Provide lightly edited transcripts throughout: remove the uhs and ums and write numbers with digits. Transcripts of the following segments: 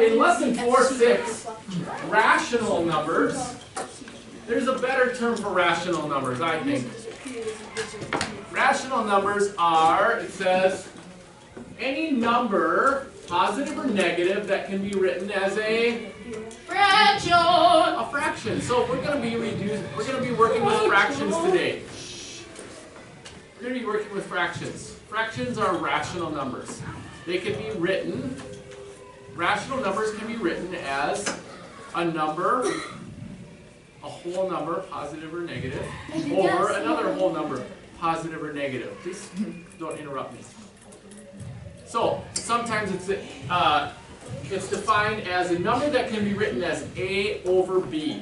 In lesson 4-6, rational numbers, there's a better term for rational numbers, I think. Rational numbers are, it says, any number, positive or negative, that can be written as a fraction. A fraction. So we're going to be working with fractions today. We're going to be working with fractions. Fractions are rational numbers. They can be written, rational numbers can be written as a number, a whole number, positive or negative, or another whole number, positive or negative. Please don't interrupt me. So sometimes it's defined as a number that can be written as A over B.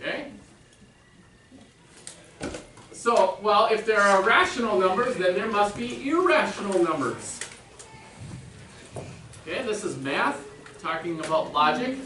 Okay? So, well, if there are rational numbers, then there must be irrational numbers. Okay, this is math, talking about logic.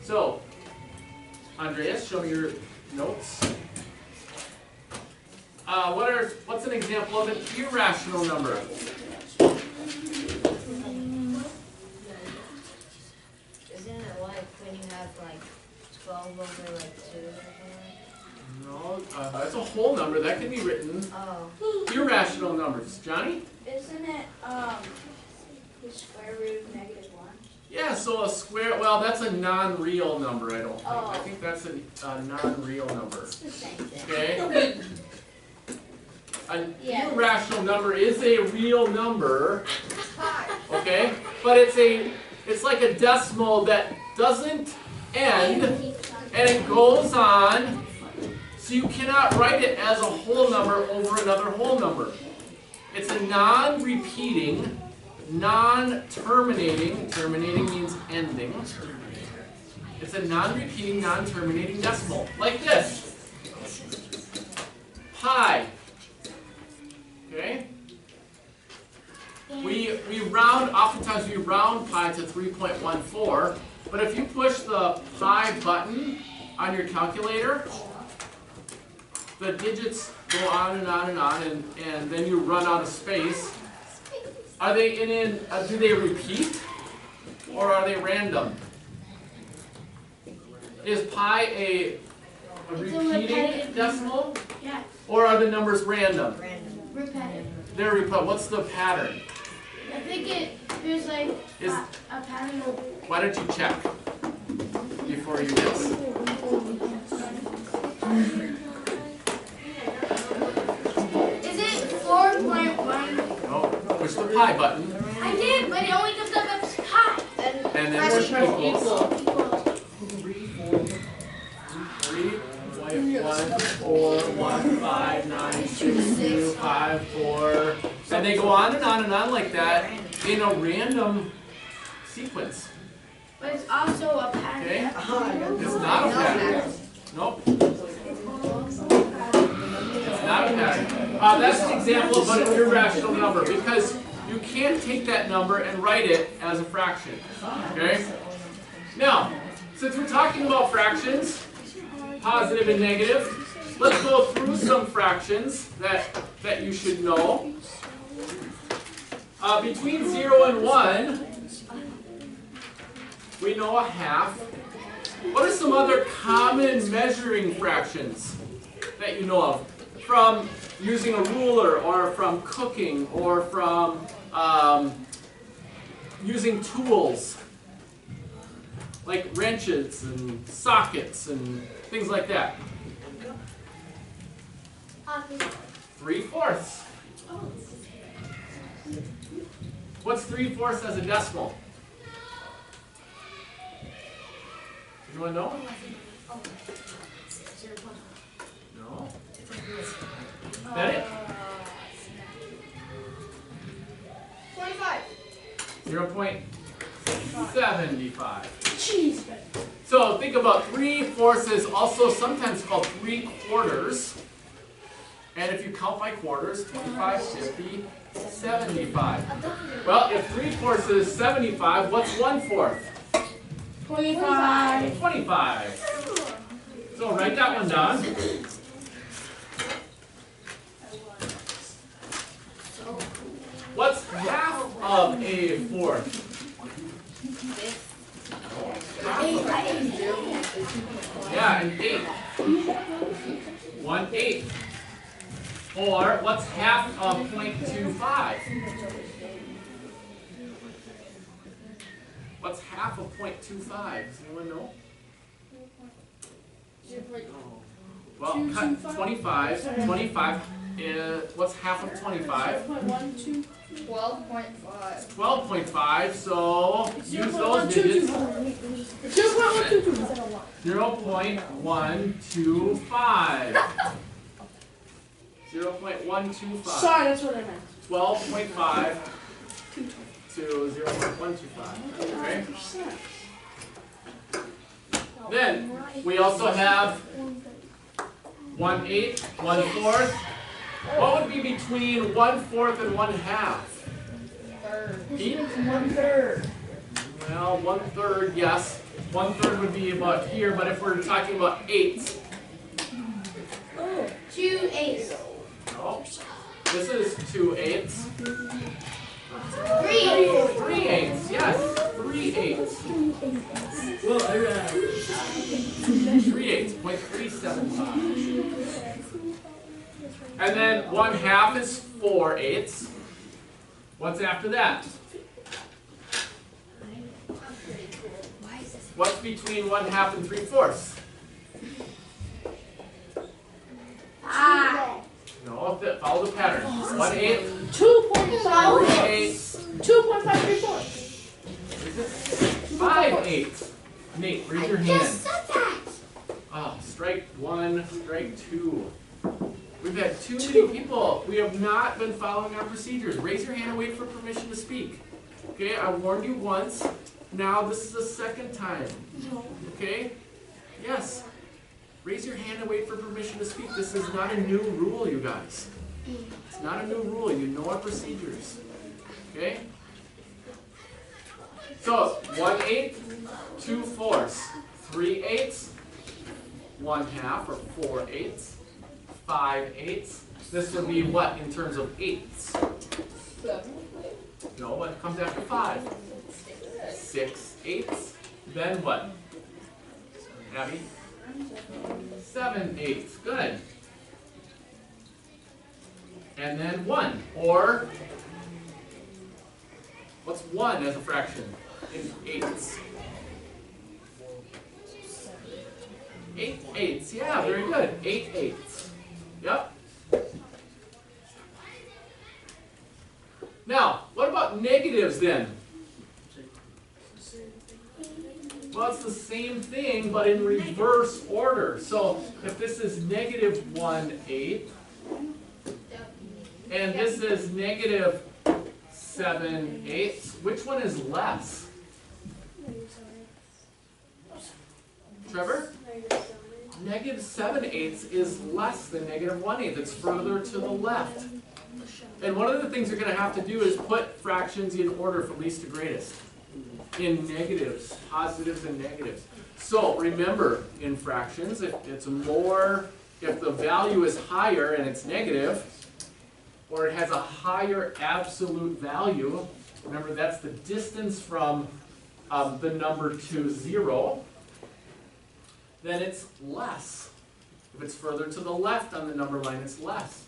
So, Andreas, show me your notes. What's an example of an irrational number? Isn't it like when you have like 12 over like 2 or something? No, that's a whole number. That can be written. Oh. Irrational numbers. Johnny? Isn't it the square root of -1? Yeah, so a square, well, that's a non-real number, I don't think. Oh. I think that's a non-real number. It's the same thing. Okay? An irrational number is a real number. Okay? But it's like a decimal that doesn't end, and it goes on. So you cannot write it as a whole number over another whole number. It's a non-repeating, non-terminating, terminating means ending. It's a non-repeating, non-terminating decimal, like this. Pi. Okay? We round, oftentimes we round pi to 3.14, but if you push the pi button on your calculator, the digits go on and on and on, and then you run out of space. Are they do they repeat, or are they random? Is pi a repeating decimal? Yeah. Or are the numbers random? Random. Repetitive. They're repeat. What's the pattern? I think there's like Is- a pattern of. Why don't you check before you guess? Is it 4.1? No. Push the pi button, I did, but it only comes up as pi. and then push equals. 3.141596254, and they go on and on and on like that in a random sequence. But it's also a pattern. Okay? It's not a pattern. Nope. It's not a pattern. That's an example of an irrational number because you can't take that number and write it as a fraction. Okay? Now, since we're talking about fractions, positive and negative, let's go through some fractions that you should know. Between 0 and 1, we know a half. What are some other common measuring fractions that you know of? From using a ruler, or from cooking, or from using tools like wrenches and sockets and things like that. 3/4. What's 3/4 as a decimal? Anyone know? No? Is that it? 25. 0.75. Jeez. So think about 3/4 is also sometimes called 3/4. And if you count by quarters, 25, 50, 75. Well, if 3/4 is 75, what's 1/4? 25. 25. So write that one down. What's half of a fourth? Yeah, an eighth. 1/8. Or what's half of 0.25? What's half of 0.25? Does anyone know? Well, cut 25. 25 is, what's half of 25? 12.5. 12.5, so use those digits. 0.125. 0.125. Sorry, that's what I meant. 12.5 to 0.125. Okay? Then we also have 1/8, 1/4. What would be between 1/4 and 1/2? Each? 1/3. Well, 1/3, yes. 1/3 would be about here, but if we're talking about eighths, 2/8. no. This is 2/8. 3/8. 3/8, yes. 3/8. 3/8, 0.375. And then 1/2 is 4/8. What's after that? What's between 1/2 and 3/4? No, follow the pattern. 1/8, 2.5. 3/8, 2.5 3/4. 5/8. Nate, raise your hand. said that. Ah, strike one, strike two. We've had too many people. We have not been following our procedures. Raise your hand and wait for permission to speak. Okay, I warned you once. Now this is the second time. Okay? Yes. Raise your hand and wait for permission to speak. This is not a new rule, you guys. It's not a new rule. You know our procedures. Okay? So, 1/8, 2/4, 3/8, 1/2 or 4/8, 5/8. This would be what in terms of eighths? No, what comes after 5? 6/8. Then what? Abby? 7/8. Good. And then 1. Or what's 1 as a fraction in eighths? 8/8. Yeah, very good. 8/8. Yep. Now, what about negatives then? Well, it's the same thing, but in reverse order. So, if this is negative 1/8, and this is negative 7/8, which one is less? Trevor? Negative 7/8 is less than negative 1/8. It's further to the left. And one of the things you're going to have to do is put fractions in order from least to greatest. In negatives, positives and negatives. So remember, in fractions, if the value is higher and it's negative, or it has a higher absolute value, remember that's the distance from the number to 0, then it's less. If it's further to the left on the number line, it's less.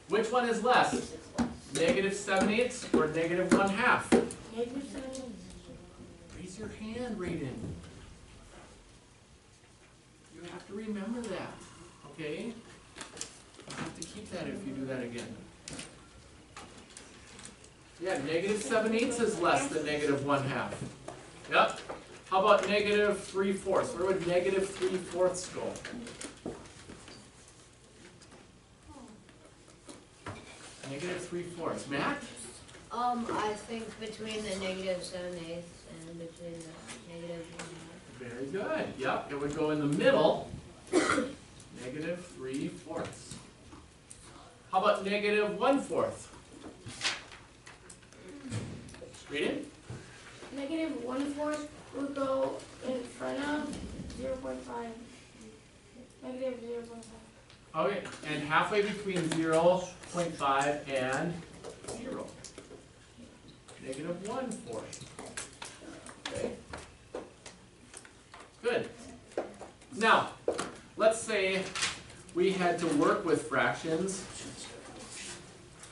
Which one is less? Negative 7/8 or negative 1/2? Raise your hand, Raiden. You have to remember that, okay? You have to keep that if you do that again. Yeah, negative 7/8 is less than negative 1/2. Yep. How about negative 3/4? Where would negative 3/4 go? Negative 3/4. Matt? I think between the negative 7/8 and between the negative 1/2. Very good. Yep, it would go in the middle. Negative 3/4. How about negative 1/4? Read it. Negative 1/4 would go in front of 0.5. Negative 0.5. Okay, and halfway between 0.5 and 0. negative 1/4. Okay? Good. Now, let's say we had to work with fractions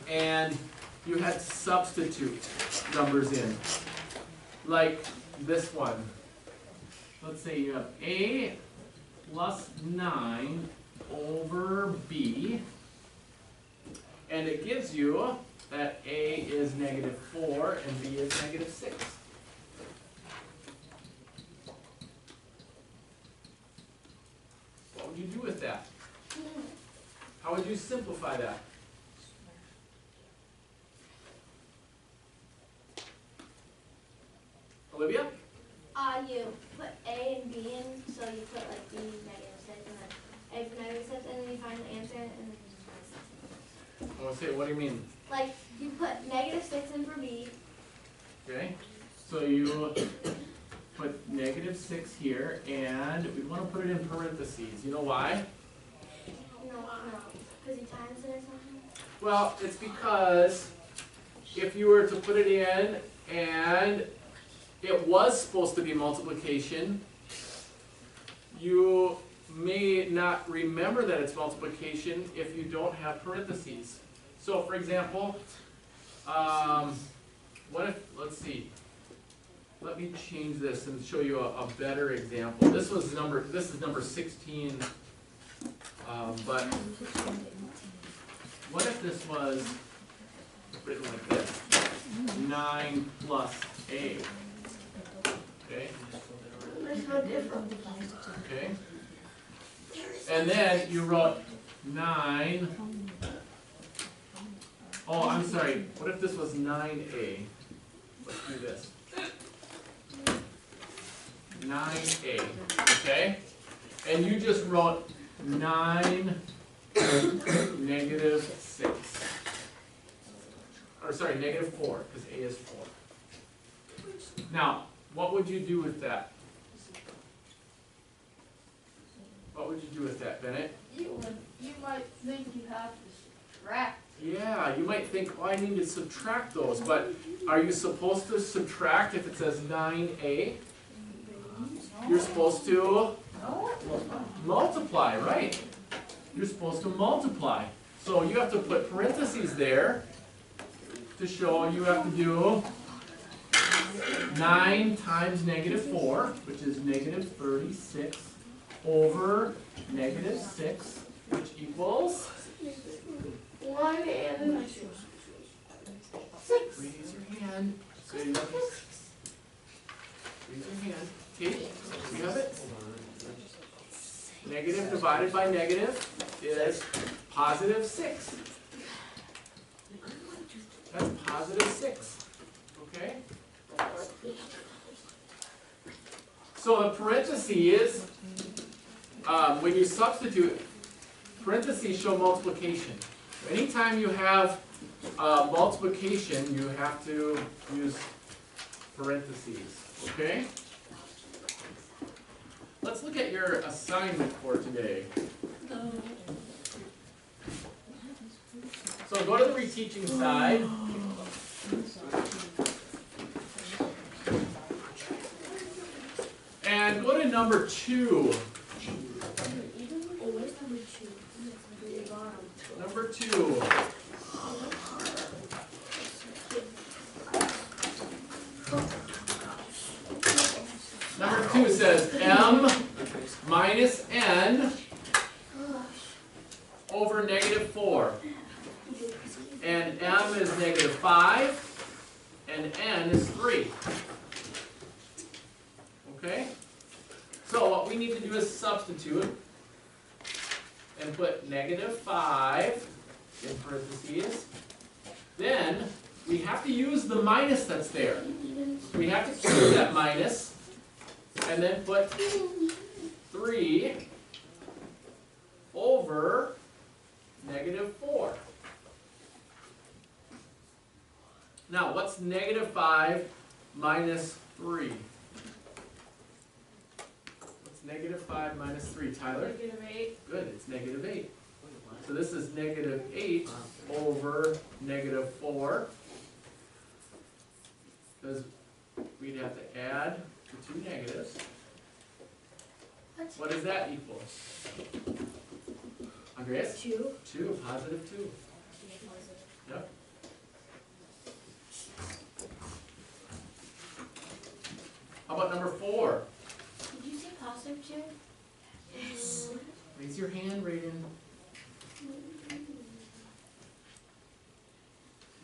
and you had to substitute numbers in. Like this one. Let's say you have a plus 9 over b, and it gives you that a is negative 4 and b is negative 6. What would you do with that? How would you simplify that? Olivia? You put A and B in, so you put like B negative 6 and then A for negative 6, and then you find the answer, and then you just find 6. I want to say, what do you mean? Like, you put negative 6 in for B. Okay, so you put negative 6 here, and we want to put it in parentheses. You know why? No, because you times it or something. Well, it's because if you were to put it in and it was supposed to be multiplication, you may not remember that it's multiplication if you don't have parentheses. So for example, what if, let's see, let me change this and show you a better example. This is number 16, but what if this was written like this, 9 plus a? Okay. There's no difference. Okay. And then you wrote 9. Oh, I'm sorry. What if this was 9a? Let's do this. 9a. Okay? And you just wrote 9 negative 6. Or sorry, negative 4, because a is 4. Now, what would you do with that? What would you do with that, Bennett? You might think you have to subtract. Yeah, you might think, oh, I need to subtract those, but are you supposed to subtract if it says 9a? You're supposed to multiply, right? You're supposed to multiply. So you have to put parentheses there to show you have to do 9 times negative 4, which is negative 36, over negative 6, which equals 1 and 6. Raise your hand. Good enough. Raise your hand. Okay, you have it? Negative divided by negative is positive 6. That's positive 6. Okay? So the parentheses, when you substitute, parentheses show multiplication. Anytime you have multiplication, you have to use parentheses, okay? Let's look at your assignment for today. So go to the reteaching side. And go to number 2. Number 2. Number 2 says m minus n over negative 4. And m is negative 5, and n is 3. Okay? So what we need to do is substitute and put negative 5 in parentheses. Then we have to use the minus that's there. We have to keep that minus and then put 3 over negative 4. Now, what's negative 5 minus 3? What's negative 5 minus 3, Tyler? Negative 8. Good, it's negative 8. So this is negative 8 over negative 4. Because we'd have to add the two negatives. What does that equal? Andreas? 2. 2, positive 2. Yep. How about number 4? Did you say positive 2? Raise your hand, Raiden.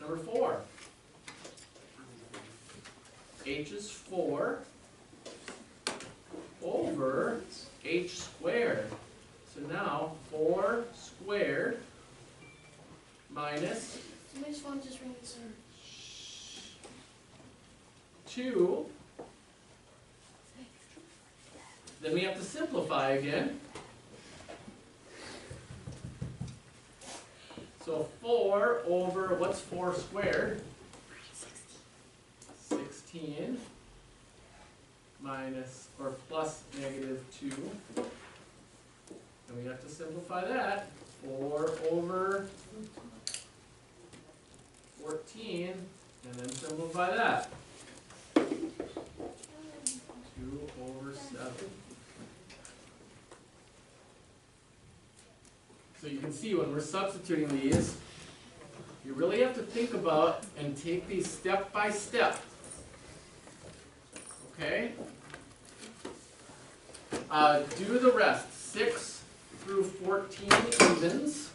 Number 4. H is 4 over h squared. So now 4 squared minus Somebody's phone just ringing, sir. 2. Then we have to simplify again. So 4 over, what's 4 squared? 16 minus, or plus negative 2. And we have to simplify that. 4 over 14, and then simplify that. 2 over 7. So you can see when we're substituting these, you really have to think about and take these step by step. Okay? Do the rest. 6 through 14 evens.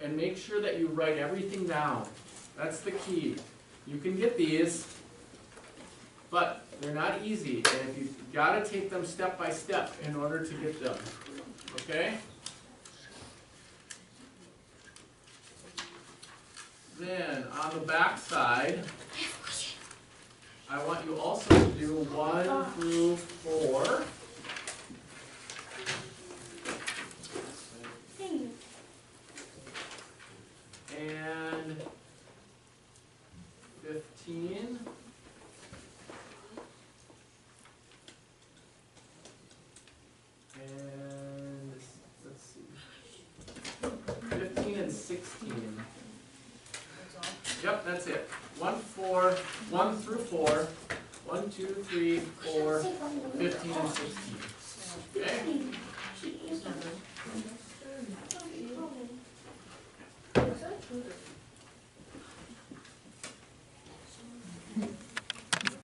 And make sure that you write everything down. That's the key. You can get these, but they're not easy, and you've got to take them step by step in order to get them. Okay? Then on the back side, I want you also to do 1 through 4. And 15. And let's see. 15 and 16. Yep, that's it. 1 through 4. 1, 2, 3, 4, 15 and 16.